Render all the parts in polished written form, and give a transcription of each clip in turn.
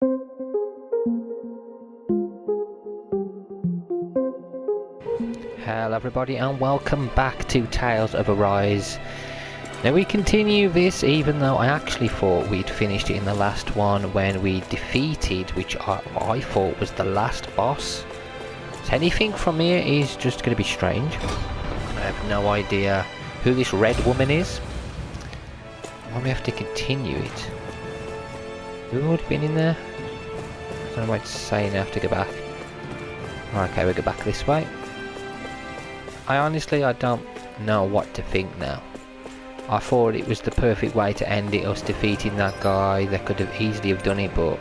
Hello everybody and welcome back to Tales of Arise. Now we continue this even though I actually thought we'd finished it in the last one when we defeated, which I thought was the last boss. So anything from here is just going to be strange. I have no idea who this red woman is. Why do we have to continue it? We've already been in there? I don't know what it's saying, I have to go back. Okay, we'll go back this way. I don't know what to think now. I thought it was the perfect way to end it, us defeating that guy. They could have easily have done it, but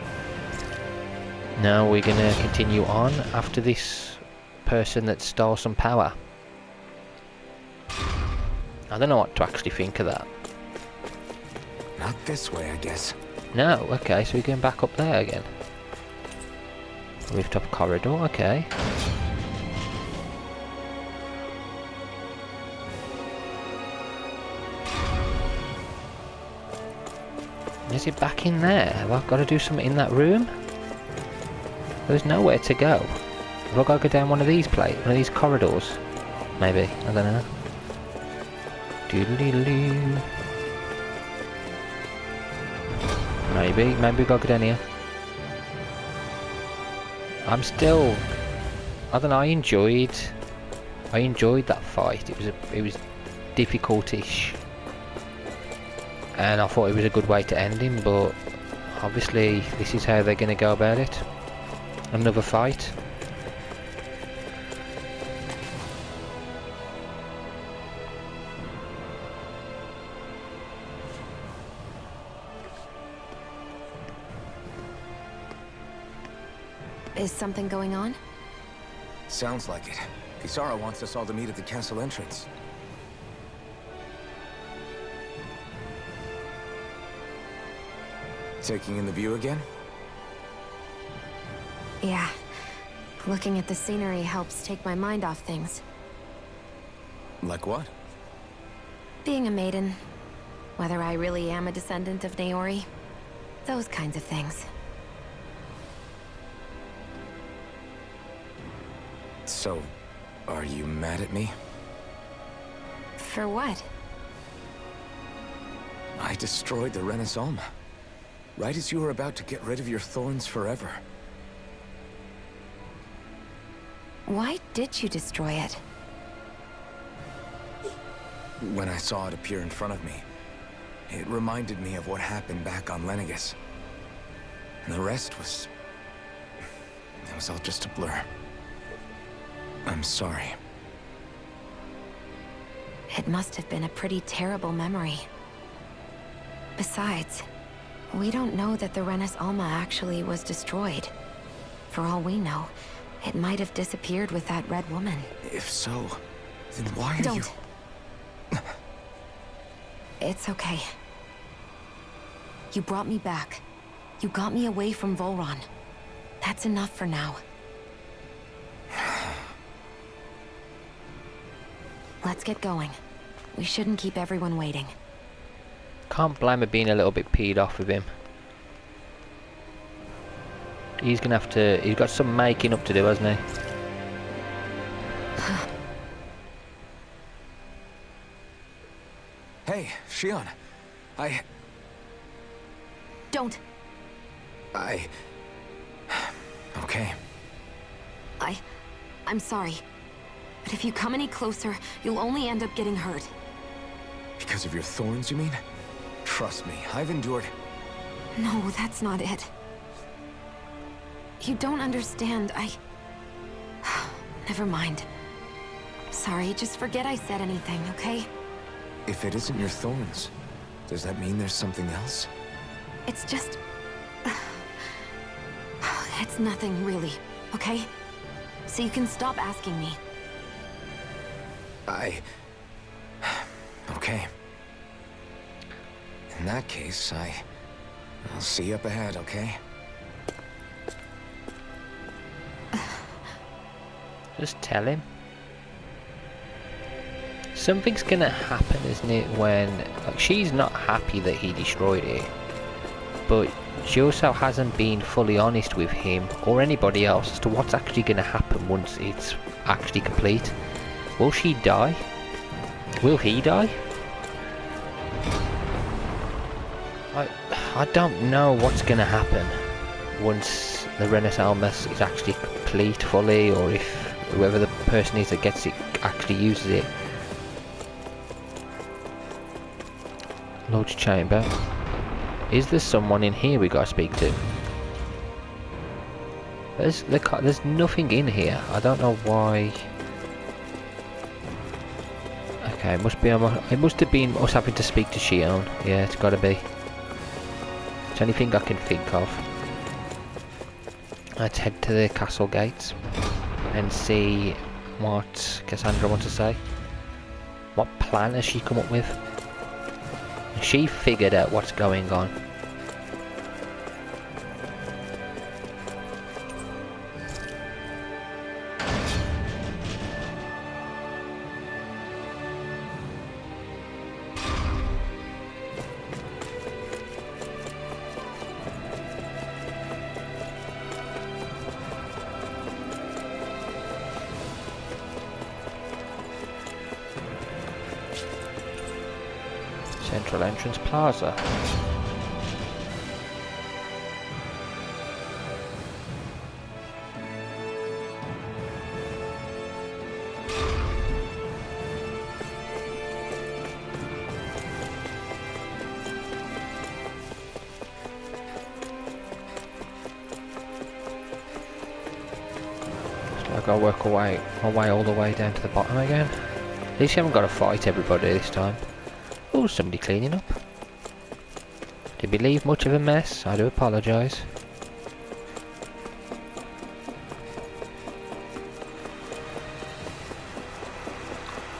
no, we're gonna continue on after this person that stole some power. I don't know what to actually think of that. Not this way, I guess. No, okay, so we're going back up there again. Rooftop corridor, okay. Is it back in there? Have I got to do something in that room? There's nowhere to go. Have I got to go down one of these corridors? Maybe, I don't know. Doodly-doo. Maybe we got to go down here. I'm still, I don't know, I enjoyed that fight. It was difficult-ish. And I thought it was a good way to end him, but obviously this is how they're going to go about it. Another fight. Is something going on? Sounds like it. Kisara wants us all to meet at the castle entrance. Taking in the view again? Yeah. Looking at the scenery helps take my mind off things. Like what? Being a maiden. Whether I really am a descendant of Naori. Those kinds of things. So, are you mad at me? For what? I destroyed the Renaissance. Right as you were about to get rid of your thorns forever. Why did you destroy it? When I saw it appear in front of me, it reminded me of what happened back on Lenegis. And the rest was... it was all just a blur. I'm sorry. It must have been a pretty terrible memory. Besides, we don't know that the Renis Alma actually was destroyed. For all we know, it might have disappeared with that red woman. If so, then why are you... Don't. It's okay. You brought me back. You got me away from Volron. That's enough for now. Let's get going. We shouldn't keep everyone waiting. Can't blame her being a little bit peed off with him. He's gonna have to, he's got some making up to do, hasn't he? Hey, Shion. Don't. Okay. I'm sorry. But if you come any closer, you'll only end up getting hurt. Because of your thorns, you mean? Trust me, I've endured... No, that's not it. You don't understand, Never mind. Sorry, just forget I said anything, okay? If it isn't your thorns, does that mean there's something else? It's just... It's nothing, really, okay? So you can stop asking me. Okay. In that case, I'll see you up ahead, okay? Just tell him. Something's gonna happen, isn't it, when... like, she's not happy that he destroyed it. but she also hasn't been fully honest with him or anybody else as to what's actually going to happen once it's actually complete. Will she die? Will he die? I don't know what's going to happen once the Renis Almas is actually complete fully, or if whoever the person is that gets it actually uses it. Lord's Chamber. Is there someone in here we gotta speak to? There's nothing in here. I don't know why. Okay, it must have been us having to speak to Shion. Yeah, it's gotta be. It's the only thing I can think of. Let's head to the castle gates and see what Cassandra wants to say. What plan has she come up with? She figured out what's going on. Central Entrance Plaza. Looks like I'll work my way all the way down to the bottom again. At least you haven't got to fight everybody this time. Oh, somebody cleaning up. Did we leave much of a mess? I do apologise.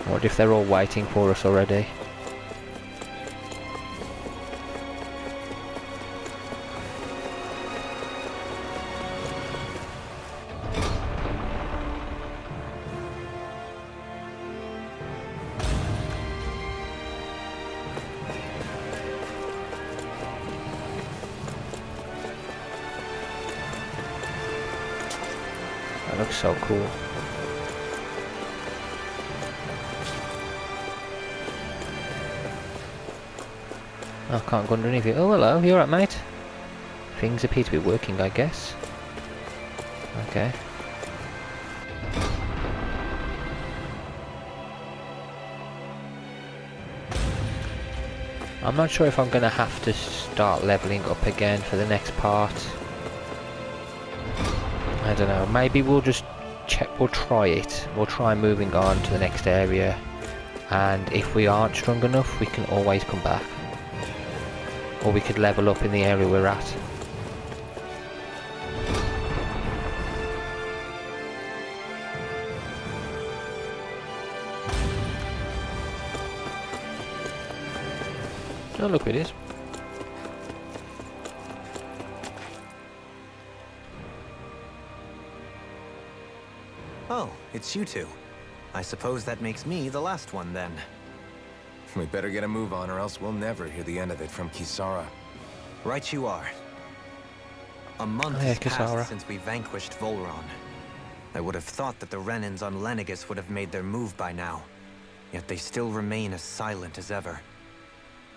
What if they're all waiting for us already? That looks so cool. I can't go underneath it. Oh, hello, you alright, mate? Things appear to be working, I guess. Okay. I'm not sure if I'm going to have to start leveling up again for the next part. I don't know, maybe we'll just check, we'll try it. We'll try moving on to the next area. And if we aren't strong enough, we can always come back. Or we could level up in the area we're at. Oh, look who it is. Oh, it's you two. I suppose that makes me the last one then. We better get a move on or else we'll never hear the end of it from Kisara. Right you are. A month Oh, yeah, has Kisara. passed since we vanquished Volron. I would have thought that the Renins on Lenegis would have made their move by now. Yet they still remain as silent as ever.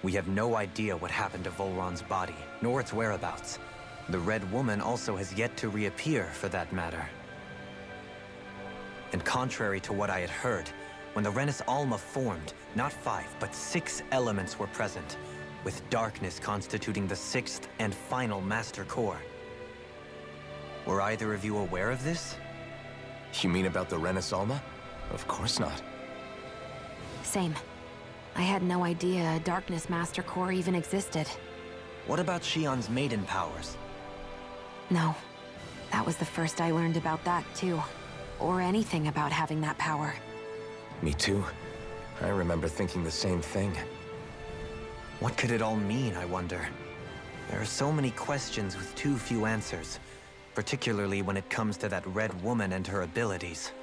We have no idea what happened to Volron's body, nor its whereabouts. The Red Woman also has yet to reappear, for that matter. And contrary to what I had heard, when the Renis Alma formed, not 5, but 6 elements were present, with darkness constituting the 6th and final master core. Were either of you aware of this? You mean about the Renis Alma? Of course not. Same. I had no idea a Darkness Master Core even existed. What about Shion's maiden powers? No. That was the first I learned about that, too. Or anything about having that power. Me too. I remember thinking the same thing. What could it all mean, I wonder? There are so many questions with too few answers, particularly when it comes to that Red Woman and her abilities.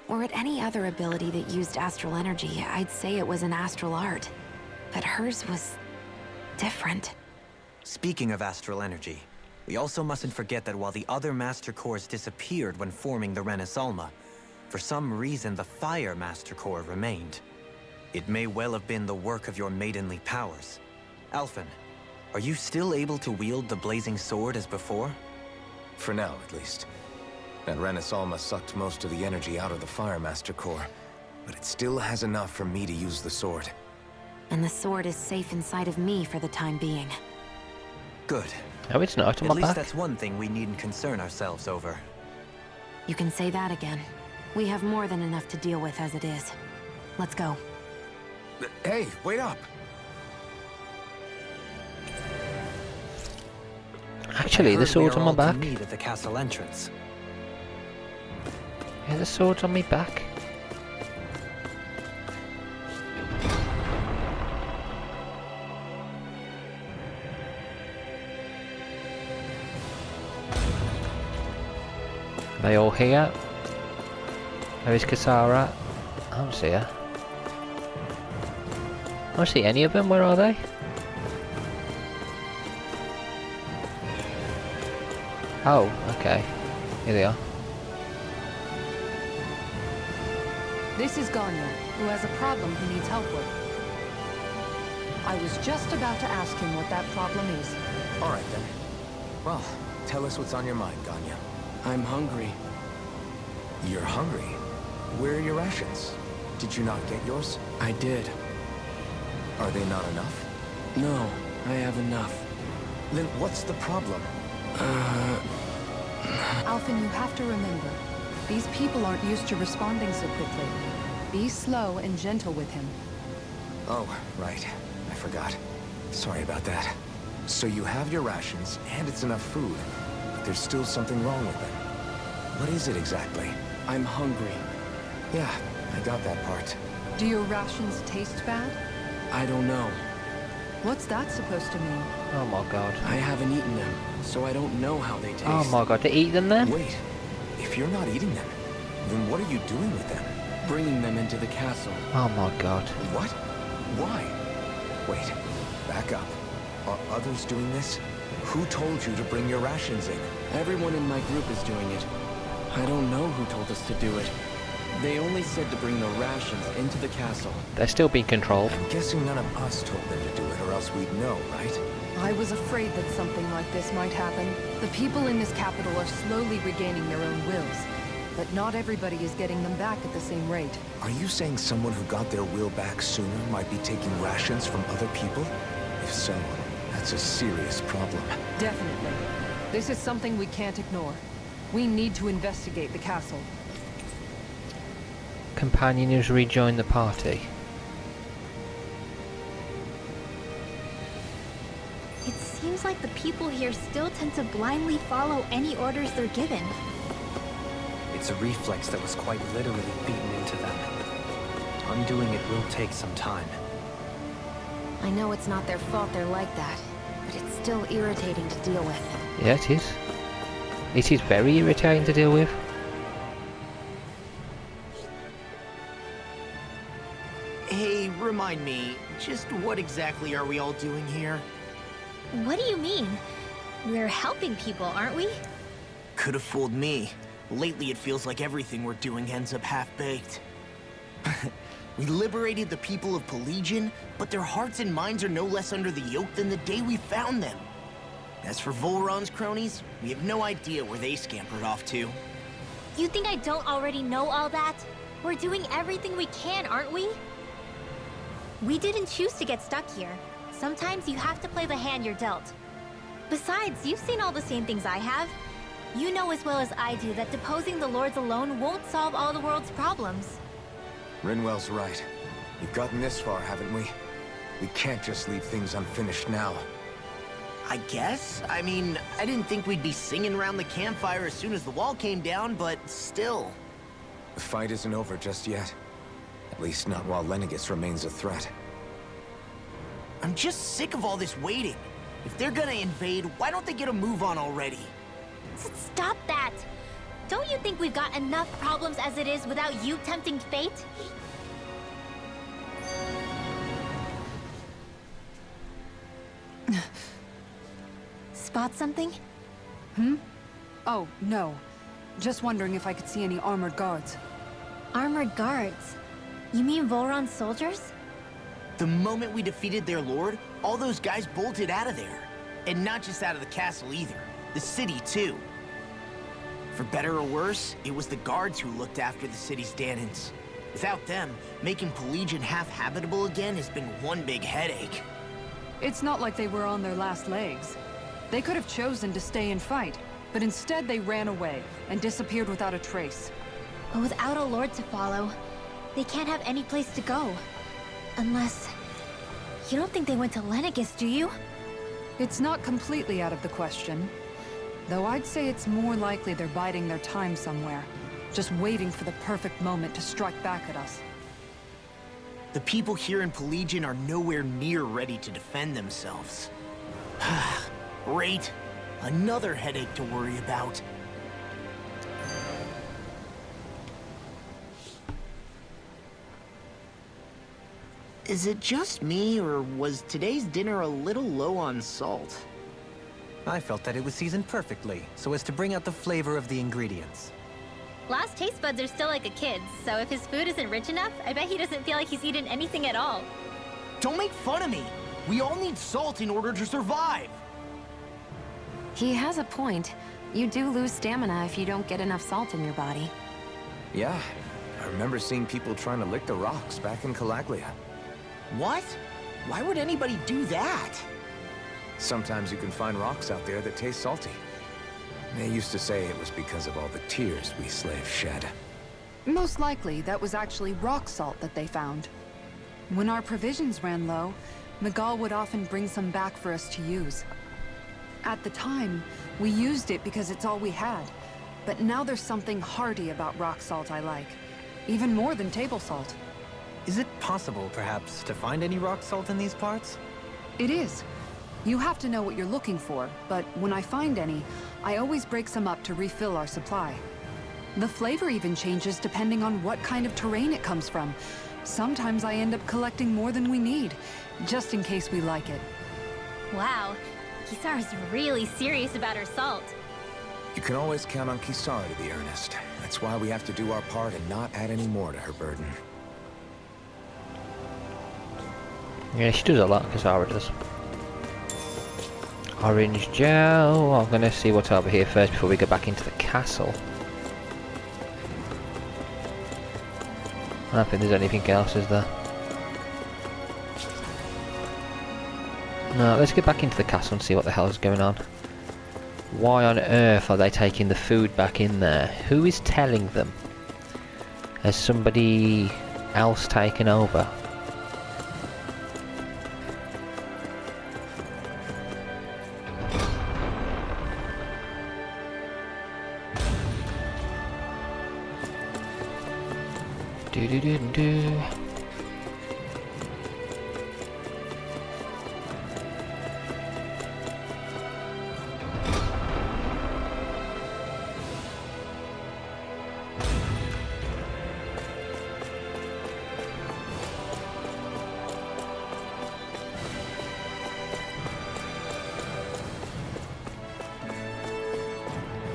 Or at any other ability that used astral energy, I'd say it was an astral art. But hers was different. Speaking of astral energy, we also mustn't forget that while the other Master Cores disappeared when forming the Renasolma, for some reason the Fire Master Core remained. It may well have been the work of your maidenly powers. Alphen, are you still able to wield the blazing sword as before? For now, at least. That Renasolma sucked most of the energy out of the Fire Master Core, but it still has enough for me to use the sword. And the sword is safe inside of me for the time being. Good. No, it's not. I'm At least back. that's one thing we needn't concern ourselves over. You can say that again. We have more than enough to deal with as it is. Let's go. Hey, wait up! Actually, the sword's on my back. Meet at the castle entrance. Yeah, the sword's on my back. Are they all here? Where is Kasara? I don't see her. I don't see any of them. Where are they? Oh, okay. Here they are. This is Ganya, who has a problem he needs help with. I was just about to ask him what that problem is. All right, then. Well, tell us what's on your mind, Ganya. I'm hungry. You're hungry? Where are your rations? Did you not get yours? I did. Are they not enough? No, I have enough. Then what's the problem? Alphen, you have to remember, these people aren't used to responding so quickly. Be slow and gentle with him. Oh, right. I forgot. Sorry about that. So you have your rations, and it's enough food, but there's still something wrong with them. What is it exactly? I'm hungry. Yeah, I got that part. Do your rations taste bad? I don't know. What's that supposed to mean? Oh my god. I haven't eaten them, so I don't know how they taste. Oh my god, to eat them then? Wait, if you're not eating them, then what are you doing with them? Bringing them into the castle. Oh my god. What? Why? Wait, back up. Are others doing this? Who told you to bring your rations in? Everyone in my group is doing it. I don't know who told us to do it. They only said to bring the rations into the castle. They're still being controlled. I'm guessing none of us told them to do it, or else we'd know, right? I was afraid that something like this might happen. The people in this capital are slowly regaining their own wills. But not everybody is getting them back at the same rate. Are you saying someone who got their will back sooner might be taking rations from other people? If so, that's a serious problem. Definitely. This is something we can't ignore. We need to investigate the castle. Companion has rejoined the party. It seems like the people here still tend to blindly follow any orders they're given. It's a reflex that was quite literally beaten into them. Undoing it will take some time. I know it's not their fault they're like that, but it's still irritating to deal with. Yeah, it is. It is very irritating to deal with. Hey, remind me, just what exactly are we all doing here? What do you mean? We're helping people, aren't we? Could have fooled me. Lately it feels like everything we're doing ends up half-baked. We liberated the people of Pelegion, but their hearts and minds are no less under the yoke than the day we found them. As for Volron's cronies, we have no idea where they scampered off to. You think I don't already know all that? We're doing everything we can, aren't we? We didn't choose to get stuck here. Sometimes you have to play the hand you're dealt. Besides, you've seen all the same things I have. You know as well as I do that deposing the lords alone won't solve all the world's problems. Rinwell's right. We've gotten this far, haven't we? We can't just leave things unfinished now. I guess? I mean, I didn't think we'd be singing around the campfire as soon as the wall came down, but still. The fight isn't over just yet. At least not while Lenegis remains a threat. I'm just sick of all this waiting. If they're gonna invade, why don't they get a move on already? Stop that! Don't you think we've got enough problems as it is without you tempting fate? spot something? Oh, no. Just wondering if I could see any armored guards. Armored guards? You mean Volron's soldiers? The moment we defeated their lord, all those guys bolted out of there. And not just out of the castle either. The city, too. For better or worse, it was the guards who looked after the city's Dahnans. Without them, making Pelegion half-habitable again has been one big headache. It's not like they were on their last legs. They could have chosen to stay and fight, but instead they ran away and disappeared without a trace. But without a lord to follow, they can't have any place to go. Unless... You don't think they went to Lenegis, do you? It's not completely out of the question. Though I'd say it's more likely they're biding their time somewhere. Just waiting for the perfect moment to strike back at us. The people here in Pelegion are nowhere near ready to defend themselves. Great. Another headache to worry about. Is it just me, or was today's dinner a little low on salt? I felt that it was seasoned perfectly, so as to bring out the flavor of the ingredients. Last taste buds are still like a kid's, so if his food isn't rich enough, I bet he doesn't feel like he's eaten anything at all. Don't make fun of me! We all need salt in order to survive! He has a point. You do lose stamina if you don't get enough salt in your body. Yeah, I remember seeing people trying to lick the rocks back in Calaglia. What? Why would anybody do that? Sometimes you can find rocks out there that taste salty. They used to say it was because of all the tears we slaves shed. Most likely, that was actually rock salt that they found. When our provisions ran low, Miguel would often bring some back for us to use. At the time, we used it because it's all we had. But now there's something hearty about rock salt I like. Even more than table salt. Is it possible, perhaps, to find any rock salt in these parts? It is. You have to know what you're looking for, but when I find any, I always break some up to refill our supply. The flavor even changes depending on what kind of terrain it comes from. Sometimes I end up collecting more than we need, just in case we like it. Wow, Kisara's really serious about her salt. You can always count on Kisara to be earnest. That's why we have to do our part and not add any more to her burden. Yeah, she does a lot, Kisara does. Orange gel. I'm gonna see what's over here first before we go back into the castle. I don't think there's anything else, is there? No, let's get back into the castle and see what the hell is going on. Why on earth are they taking the food back in there? Who is telling them? Has somebody else taken over? Do.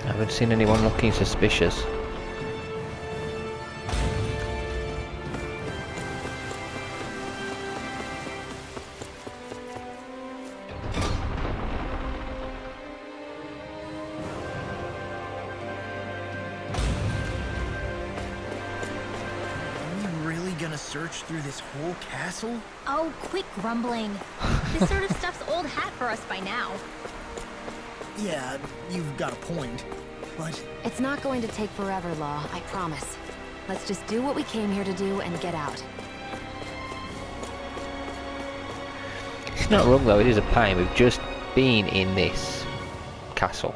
I haven't seen anyone looking suspicious. Search through this whole castle? Oh, quit grumbling. This sort of stuff's old hat for us by now. Yeah, you've got a point, but... It's not going to take forever, Law, I promise. Let's just do what we came here to do and get out. It's not wrong though, it is a pain. We've just been in this castle.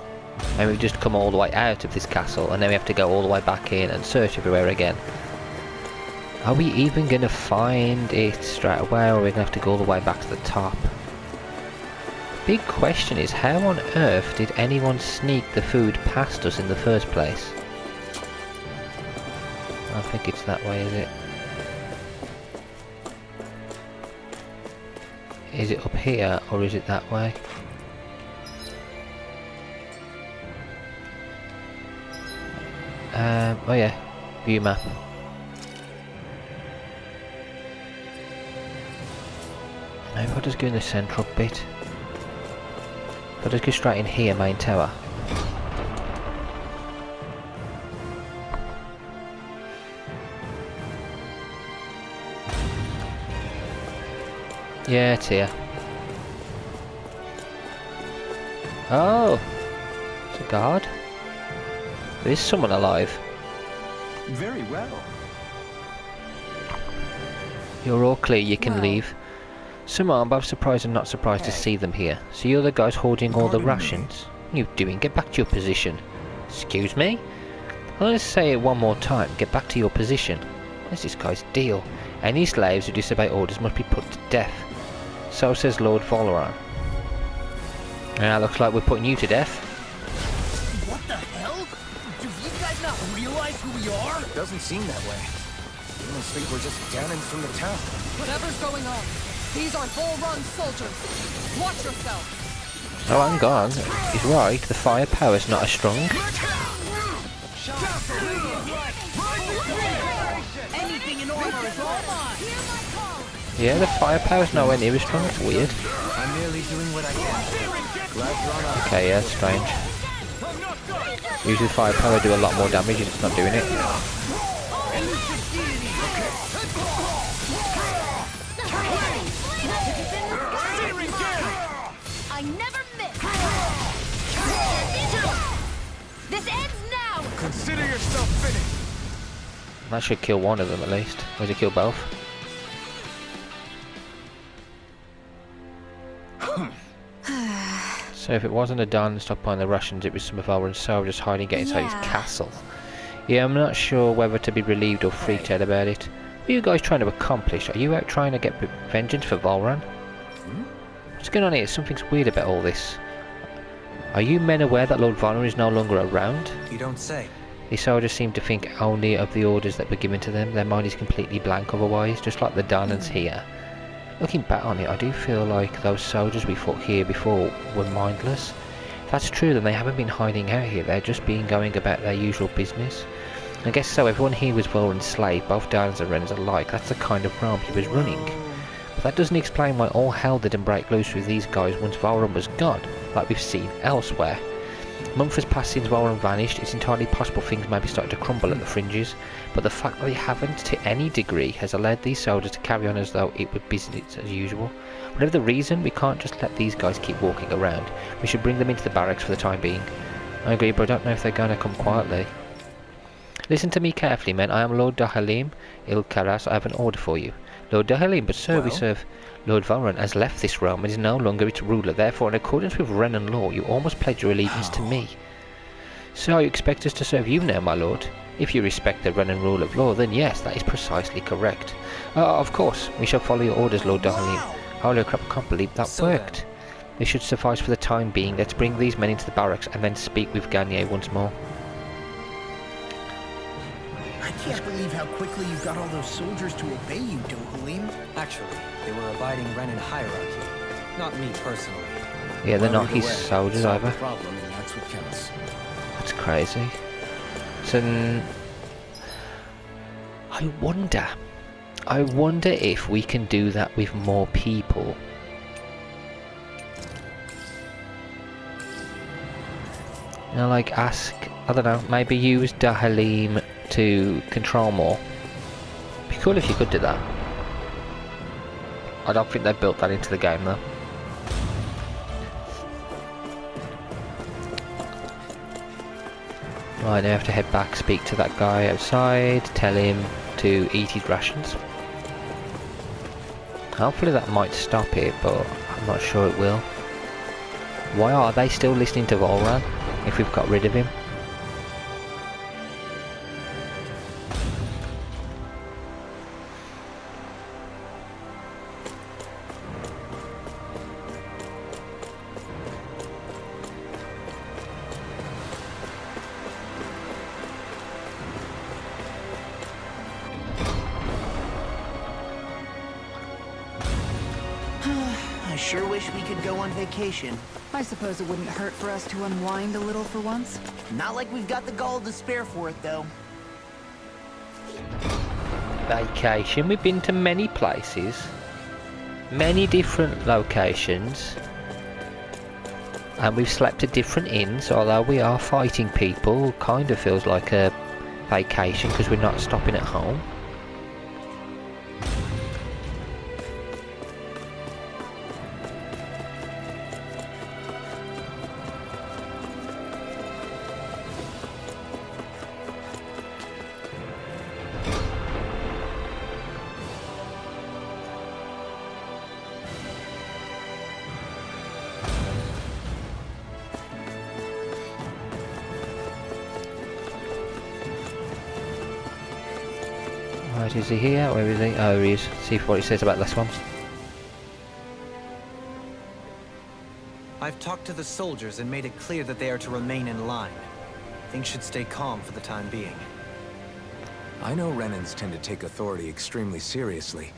And we've just come all the way out of this castle, and then we have to go all the way back in and search everywhere again. Are we even going to find it straight away, or are we going to have to go all the way back to the top? Big question is, how on earth did anyone sneak the food past us in the first place? I think it's that way, is it? Is it up here, or is it that way? Oh yeah, view map. Maybe I'll just go in the central bit. I'll just go straight in here, main tower. Yeah, it's here. Oh! It's a guard. There is someone alive. Very well. You're all clear, you can Well. leave. Somehow I'm both surprised and not surprised to see them here. So you're the guys holding all the rations? What are you doing? Get back to your position. Excuse me? I'll just say it one more time. Get back to your position. What's this guy's deal? Any slaves who disobey orders must be put to death. So says Lord Valoran. Now looks like we're putting you to death. What the hell? Do these guys not realize who we are? Doesn't seem that way. I almost think we're just cannons from the town. Whatever's going on, these are Volrun soldiers. Watch yourself. Oh, hang on. He's right. The firepower's not as strong. Anything in armor is all mine. Yeah, the firepower's nowhere near as strong. It's weird. I'm merely doing what I can. Glad you're on our Okay, yeah, that's strange. Usually firepower do a lot more damage and it's not doing it. I never miss. This ends now. Consider yourself finished. That should kill one of them at least. Or does it kill both? So if it wasn't a Don stockpiling the Russians, it was some of our soldiers hiding get inside his Yeah. castle. Yeah, I'm not sure whether to be relieved or freaked out about it. What are you guys trying to accomplish? Are you out trying to get vengeance for Volran? What's going on here? Something's weird about all this. Are you men aware that Lord Volran is no longer around? You don't say. These soldiers seem to think only of the orders that were given to them. Their mind is completely blank otherwise, just like the Donans here. Looking back on it, I do feel like those soldiers we fought here before were mindless. If that's true, then they haven't been hiding out here. They're just been going about their usual business. I guess so. Everyone here was Volran's slave, both Donans and Rens alike. That's the kind of realm he was running. But that doesn't explain why all hell didn't break loose with these guys once Volran was gone, like we've seen elsewhere. A month has passed since Volran vanished. It's entirely possible things may be starting to crumble at the fringes, but the fact that they haven't to any degree has allowed these soldiers to carry on as though it were business as usual. Whatever the reason, we can't just let these guys keep walking around. We should bring them into the barracks for the time being. I agree, but I don't know if they're going to come quietly. Listen to me carefully, men. I am Lord Dahalim Il-Karas. I have an order for you. Lord Dahalim, but sir, we serve. Lord Volran has left this realm and is no longer its ruler. Therefore, in accordance with Renan law, you almost pledge your allegiance to me. So you expect us to serve you now, my lord? If you respect the Renan rule of law, then yes, that is precisely correct. Of course, we shall follow your orders, Lord Dahalim. Holy crap, I can't believe that worked. This should suffice for the time being. Let's bring these men into the barracks and then speak with Garnier once more. I can't believe how quickly you got all those soldiers to obey you, Dohalim. Actually, they were abiding Renan hierarchy. Not me personally. Yeah, they're Well, not either his way, soldiers solve the either. problem, and that's what counts. That's crazy. So, I wonder if we can do that with more people. You know, like ask, I don't know, maybe use Dahalim to control more. Be cool if you could do that. I don't think they built that into the game though. Right, now I have to head back, speak to that guy outside, tell him to eat his rations. Hopefully that might stop it, but I'm not sure it will. Why are they still listening to Volran if we've got rid of him? I sure wish we could go on vacation. I suppose it wouldn't hurt for us to unwind a little for once. Not like we've got the gall to spare for it, though. Vacation. We've been to many places, many different locations, and we've slept at different inns. Although we are fighting people, kind of feels like a vacation because we're not stopping at home. Right, is he here? Where is he? Oh, he is. See what he says about this one. I've talked to the soldiers and made it clear that they are to remain in line. Things should stay calm for the time being. I know Renans tend to take authority extremely seriously,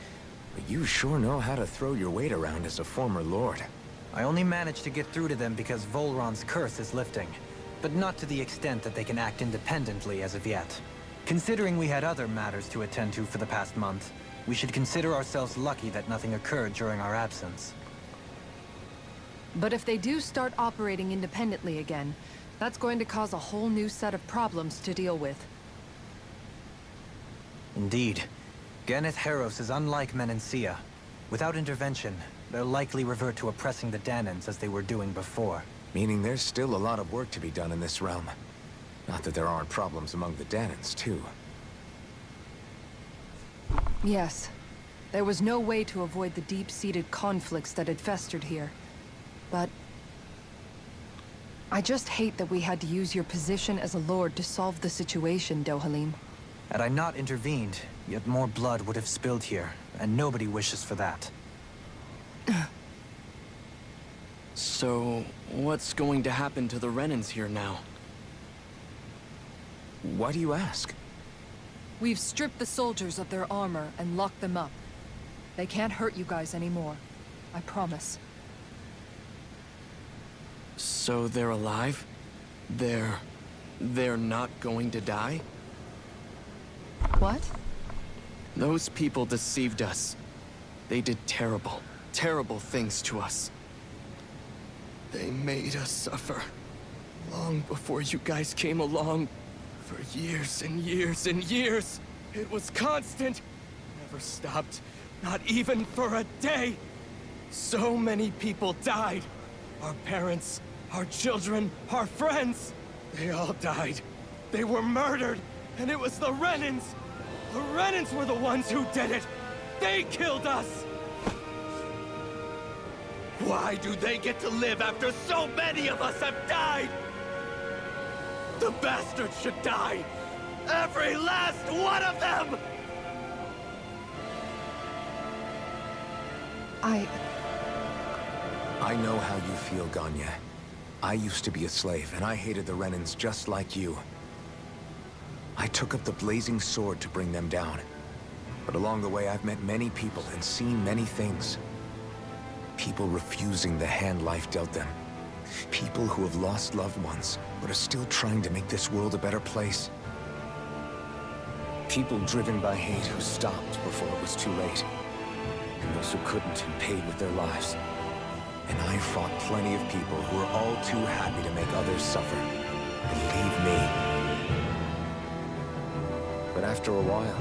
but you sure know how to throw your weight around as a former lord. I only managed to get through to them because Volron's curse is lifting, but not to the extent that they can act independently as of yet. Considering we had other matters to attend to for the past month, we should consider ourselves lucky that nothing occurred during our absence. But if they do start operating independently again, that's going to cause a whole new set of problems to deal with. Indeed. Geneth Haros is unlike Menancia. Without intervention, they'll likely revert to oppressing the Danans as they were doing before. Meaning there's still a lot of work to be done in this realm. Not that there aren't problems among the Danans, too. Yes. There was no way to avoid the deep-seated conflicts that had festered here. But I just hate that we had to use your position as a lord to solve the situation, Dohalim. Had I not intervened, yet more blood would have spilled here, and nobody wishes for that. So, what's going to happen to the Renans here now? Why do you ask? We've stripped the soldiers of their armor and locked them up. They can't hurt you guys anymore. I promise. So they're alive? They're not going to die? What? Those people deceived us. They did terrible, terrible things to us. They made us suffer. Long before you guys came along. For years and years and years. It was constant. Never stopped. Not even for a day. So many people died. Our parents, our children, our friends. They all died. They were murdered. And it was the Renans. The Renans were the ones who did it. They killed us. Why do they get to live after so many of us have died? The bastards should die! Every last one of them! I know how you feel, Ganya. I used to be a slave, and I hated the Renans just like you. I took up the blazing sword to bring them down. But along the way, I've met many people and seen many things. People refusing the hand life dealt them. People who have lost loved ones, but are still trying to make this world a better place. People driven by hate who stopped before it was too late. And those who couldn't and paid with their lives. And I fought plenty of people who were all too happy to make others suffer. Believe me. But after a while,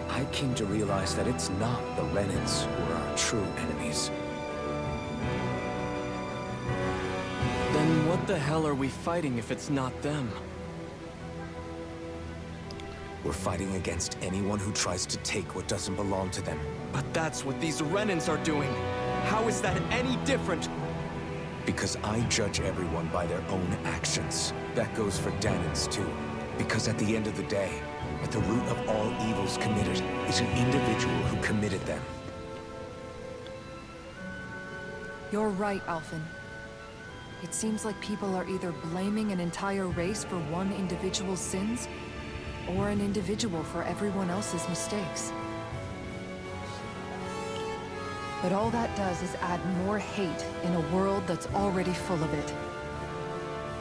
I came to realize that it's not the Renans who are our true enemies. Then what the hell are we fighting if it's not them? We're fighting against anyone who tries to take what doesn't belong to them. But that's what these Renans are doing. How is that any different? Because I judge everyone by their own actions. That goes for Danans too. Because at the end of the day, at the root of all evils committed is an individual who committed them. You're right, Alphen. It seems like people are either blaming an entire race for one individual's sins, or an individual for everyone else's mistakes. But all that does is add more hate in a world that's already full of it.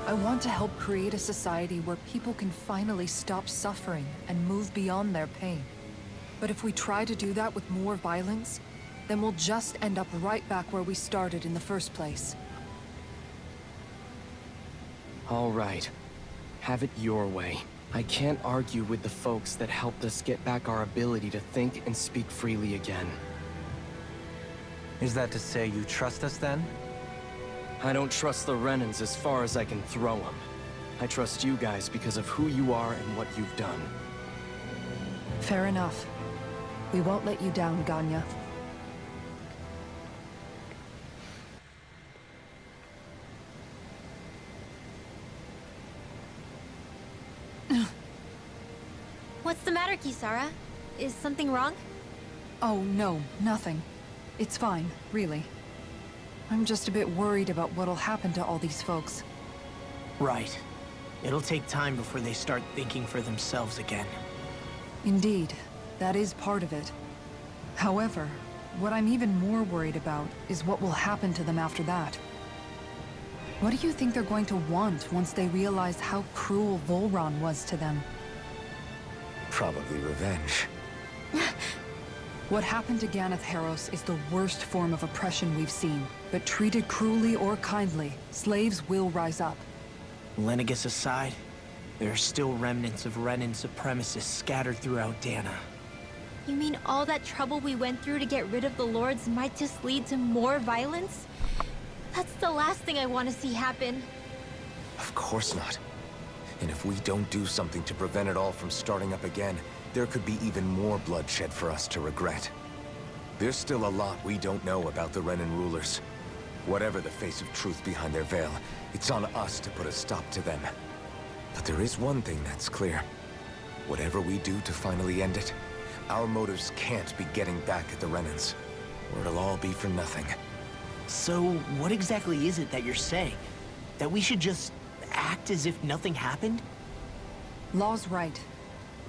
I want to help create a society where people can finally stop suffering and move beyond their pain. But if we try to do that with more violence, then we'll just end up right back where we started in the first place. All right. Have it your way. I can't argue with the folks that helped us get back our ability to think and speak freely again. Is that to say you trust us then? I don't trust the Renans as far as I can throw them. I trust you guys because of who you are and what you've done. Fair enough. We won't let you down, Ganya. What's the matter, Kisara? Is something wrong? Oh, no, nothing. It's fine, really. I'm just a bit worried about what'll happen to all these folks. Right. It'll take time before they start thinking for themselves again. Indeed, that is part of it. However, what I'm even more worried about is what will happen to them after that. What do you think they're going to want once they realize how cruel Volron was to them? Probably revenge. What happened to Ganeth Haros is the worst form of oppression we've seen. But treated cruelly or kindly, slaves will rise up. Lenegis aside, there are still remnants of Renan supremacists scattered throughout Dana. You mean all that trouble we went through to get rid of the Lords might just lead to more violence? That's the last thing I want to see happen. Of course not. And if we don't do something to prevent it all from starting up again, there could be even more bloodshed for us to regret. There's still a lot we don't know about the Renan rulers. Whatever the face of truth behind their veil, it's on us to put a stop to them. But there is one thing that's clear. Whatever we do to finally end it, our motives can't be getting back at the Renans, or it'll all be for nothing. So, what exactly is it that you're saying? That we should just act as if nothing happened? Law's right.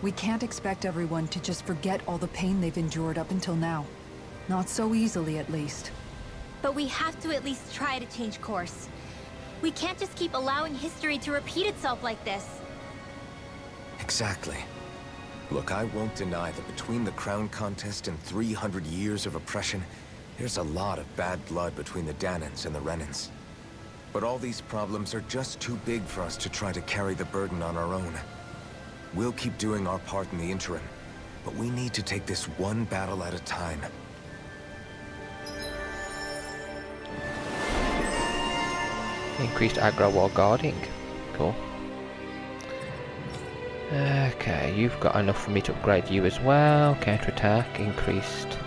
We can't expect everyone to just forget all the pain they've endured up until now. Not so easily, at least. But we have to at least try to change course. We can't just keep allowing history to repeat itself like this. Exactly. Look, I won't deny that between the crown contest and 300 years of oppression, there's a lot of bad blood between the Danans and the Renans. But all these problems are just too big for us to try to carry the burden on our own. We'll keep doing our part in the interim, but we need to take this one battle at a time. Increased aggro while guarding. Cool. Okay, you've got enough for me to upgrade you as well. Counterattack, increased.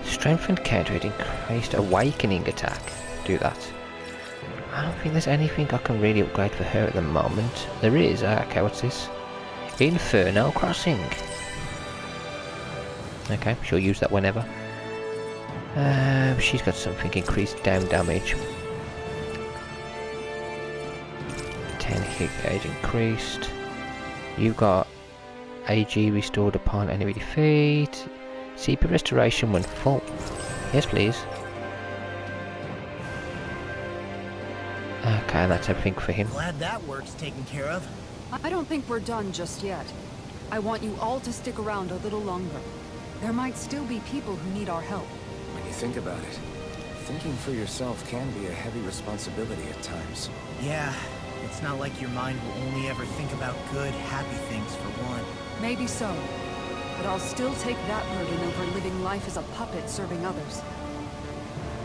Strengthened counter, increased awakening attack. Do that. I don't think there's anything I can really upgrade for her at the moment. There is. Okay, what's this? Inferno Crossing. Okay, she'll use that whenever. She's got something, increased down damage. 10 hit gauge increased. You've got AG restored upon enemy defeat. CP restoration when full. Yes, please. Okay, that's everything for him. Glad that work's taken care of. I don't think we're done just yet. I want you all to stick around a little longer. There might still be people who need our help. When you think about it, thinking for yourself can be a heavy responsibility at times. Yeah, it's not like your mind will only ever think about good, happy things for one. Maybe so. But I'll still take that burden over living life as a puppet serving others.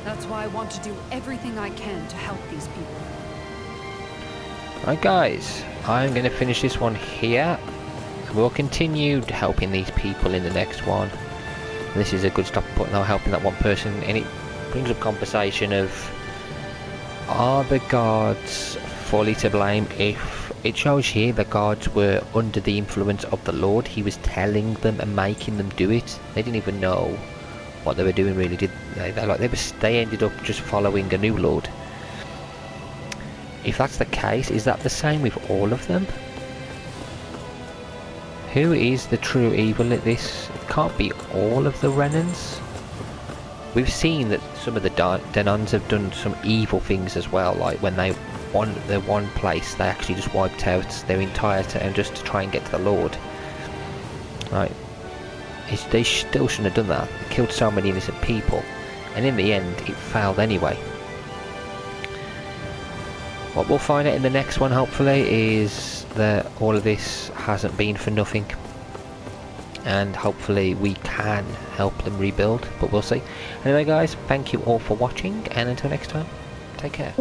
That's why I want to do everything I can to help these people. Right guys, I'm going to finish this one here. We'll continue helping these people in the next one. This is a good stop point now, helping that one person, and it brings up conversation of, are the guards fully to blame? If it shows here the guards were under the influence of the Lord, he was telling them and making them do it. They didn't even know what they were doing really, did they? They ended up just following a new Lord. If that's the case, is that the same with all of them? Who is the true evil at this? It can't be all of the Renans. we've seen that some of the Denons have done some evil things as well, like when they won the one place, they actually just wiped out their entire town just to try and get to the Lord. Right, they still shouldn't have done that. They killed so many innocent people, and in the end it failed anyway. What we'll find out in the next one, hopefully, is that all of this hasn't been for nothing, and hopefully we can help them rebuild, but we'll see. Anyway guys, thank you all for watching, and until next time, take care.